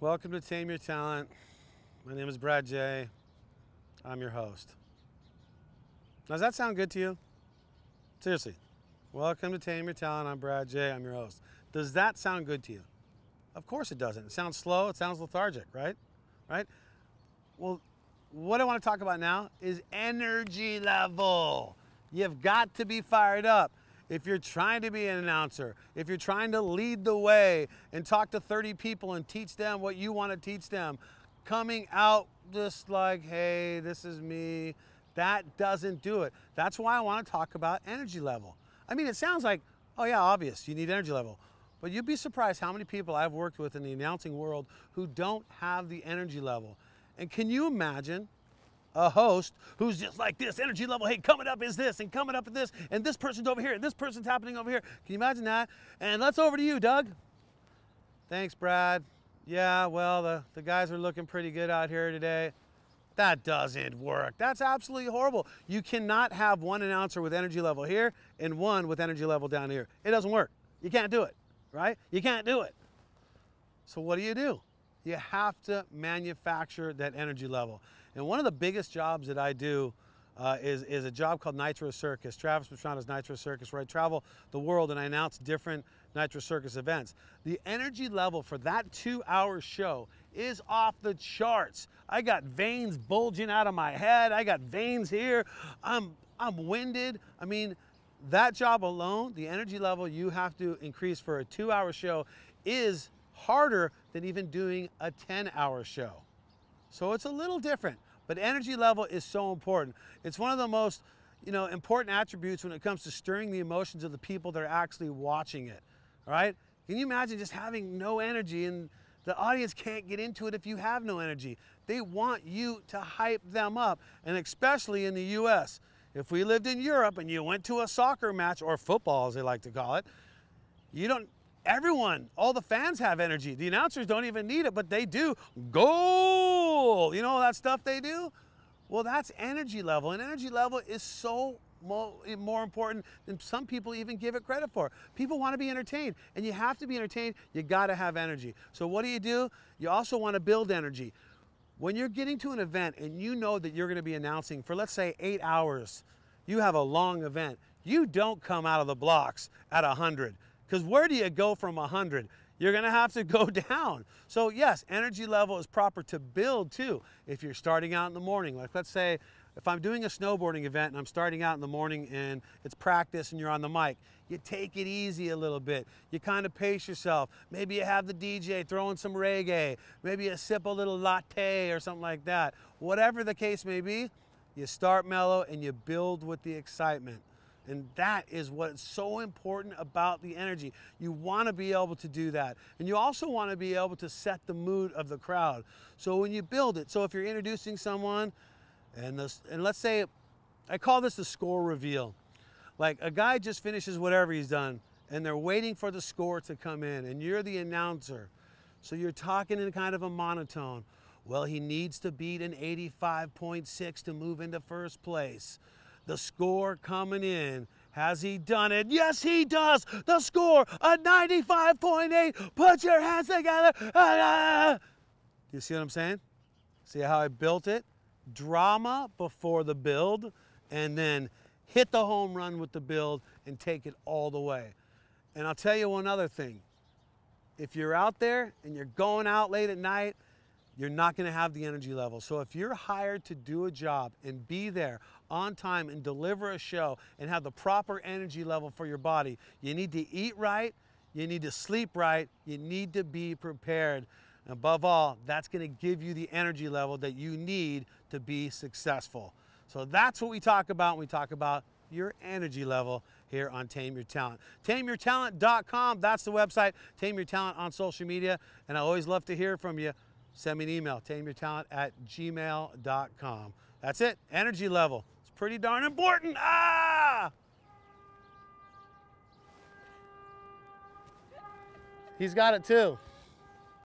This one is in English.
Welcome to Tame Your Talent. My name is Brad J. I'm your host. Now, does that sound good to you? Seriously. Welcome to Tame Your Talent. I'm Brad J. I'm your host. Does that sound good to you? Of course it doesn't. It sounds slow. It sounds lethargic, right? Right? Well, what I want to talk about now is energy level. You've got to be fired up. If you're trying to be an announcer, if you're trying to lead the way and talk to 30 people and teach them what you want to teach them, coming out just like, hey, this is me, that doesn't do it. That's why I want to talk about energy level. I mean, it sounds like, oh yeah, obvious, you need energy level. But you'd be surprised how many people I've worked with in the announcing world who don't have the energy level. And can you imagine a host who's just like this energy level, hey, coming up is this, and coming up is this, and this person's over here, and this person's happening over here. Can you imagine that? And let's over to you, Doug. Thanks, Brad. Yeah, well, the guys are looking pretty good out here today. That doesn't work. That's absolutely horrible. You cannot have one announcer with energy level here and one with energy level down here. It doesn't work. You can't do it, right? You can't do it. So what do? You have to manufacture that energy level. And one of the biggest jobs that I do is a job called Nitro Circus, Travis Pastrana's Nitro Circus, where I travel the world and I announce different Nitro Circus events. The energy level for that 2-hour show is off the charts. I got veins bulging out of my head. I got veins here. I'm winded. I mean, that job alone, the energy level you have to increase for a 2-hour show is harder than even doing a 10-hour show. So it's a little different, but energy level is so important. It's one of the most, important attributes when it comes to stirring the emotions of the people that are actually watching it, all right? Can you imagine just having no energy and the audience can't get into it if you have no energy? They want you to hype them up, and especially in the US. If we lived in Europe and you went to a soccer match, or football as they like to call it, everyone, all the fans have energy. The announcers don't even need it, but they do. Goal! You know all that stuff they do? Well, that's energy level, and energy level is so more important than some people even give it credit for. People want to be entertained, and you have to be entertained. You got to have energy. So what do? You also want to build energy. When you're getting to an event and you know that you're going to be announcing for, let's say, 8 hours, you have a long event, you don't come out of the blocks at 100. Because where do you go from 100? You're going to have to go down. So yes, energy level is proper to build too. If you're starting out in the morning, like let's say if I'm doing a snowboarding event and I'm starting out in the morning and it's practice and you're on the mic, you take it easy a little bit. You kind of pace yourself. Maybe you have the DJ throwing some reggae. Maybe you sip a little latte or something like that. Whatever the case may be, you start mellow and you build with the excitement. And that is what's so important about the energy. You want to be able to do that. And you also want to be able to set the mood of the crowd. So when you build it, so if you're introducing someone, and let's say, I call this the score reveal. Like a guy just finishes whatever he's done, and they're waiting for the score to come in, and you're the announcer. So you're talking in kind of a monotone. Well, he needs to beat an 85.6 to move into first place. The score coming in. Has he done it? Yes, he does. The score, a 95.8. Put your hands together. Do you see what I'm saying? See how I built it? Drama before the build, and then hit the home run with the build and take it all the way. And I'll tell you one other thing. If you're out there and you're going out late at night, you're not going to have the energy level. So if you're hired to do a job and be there on time and deliver a show and have the proper energy level for your body, you need to eat right, you need to sleep right, you need to be prepared. And above all, that's going to give you the energy level that you need to be successful. So that's what we talk about when we talk about your energy level here on Tame Your Talent. TameYourTalent.com, that's the website. Tame Your Talent on social media. And I always love to hear from you. Send me an email, tameyourtalent@gmail.com. That's it, energy level. It's pretty darn important. He's got it too.